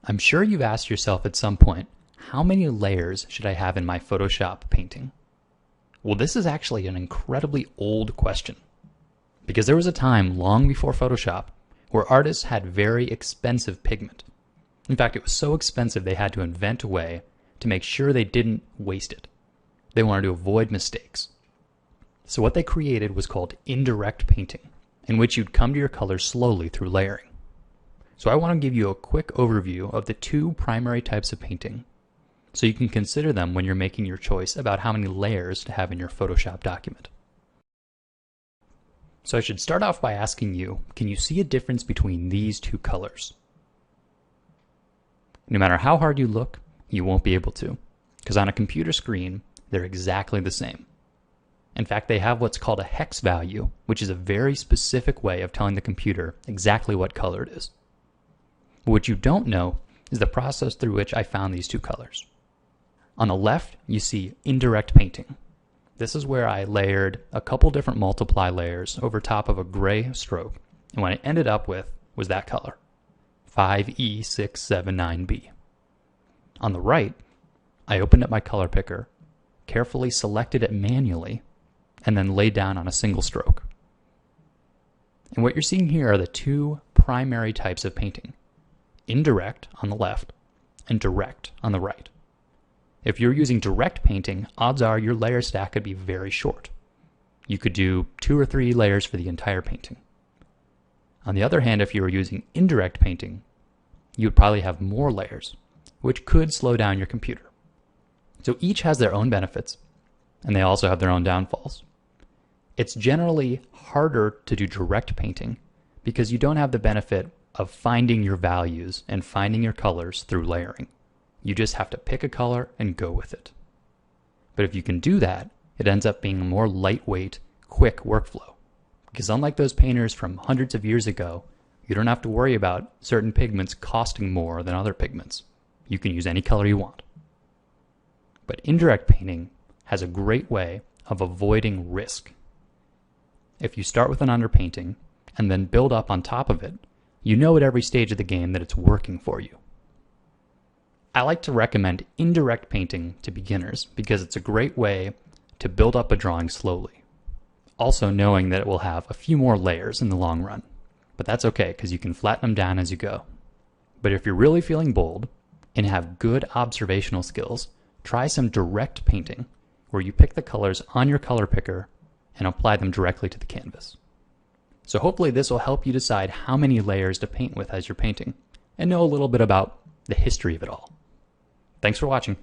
I'm sure you've asked yourself at some point, how many layers should I have in my Photoshop painting? Well, this is actually an incredibly old question, because there was a time long before Photoshop where artists had very expensive pigment. In fact, it was so expensive they had to invent a way to make sure they didn't waste it. They wanted to avoid mistakes. So what they created was called indirect painting, in which you'd come to your colors slowly through layering. So I want to give you a quick overview of the two primary types of painting, so you can consider them when you're making your choice about how many layers to have in your Photoshop document. So I should start off by asking you, can you see a difference between these two colors? No matter how hard you look, you won't be able to, because on a computer screen, they're exactly the same. In fact, they have what's called a hex value, which is a very specific way of telling the computer exactly what color it is. What you don't know is the process through which I found these two colors. On the left, you see indirect painting. This is where I layered a couple different multiply layers over top of a gray stroke, and what I ended up with was that color, 5E679B. On the right, I opened up my color picker, carefully selected it manually, and then laid down on a single stroke. And what you're seeing here are the two primary types of painting: indirect on the left and direct on the right. If you're using direct painting, odds are your layer stack could be very short. You could do 2 or 3 layers for the entire painting. On the other hand, if you were using indirect painting, you would probably have more layers, which could slow down your computer. So each has their own benefits, and they also have their own downfalls. It's generally harder to do direct painting because you don't have the benefit of finding your values and finding your colors through layering. You just have to pick a color and go with it. But if you can do that, it ends up being a more lightweight, quick workflow. Because unlike those painters from hundreds of years ago, you don't have to worry about certain pigments costing more than other pigments. You can use any color you want. But indirect painting has a great way of avoiding risk. If you start with an underpainting and then build up on top of it, you know at every stage of the game that it's working for you. I like to recommend indirect painting to beginners because it's a great way to build up a drawing slowly, also knowing that it will have a few more layers in the long run. But that's okay because you can flatten them down as you go. But if you're really feeling bold and have good observational skills, try some direct painting where you pick the colors on your color picker and apply them directly to the canvas. So hopefully this will help you decide how many layers to paint with as you're painting and know a little bit about the history of it all. Thanks for watching.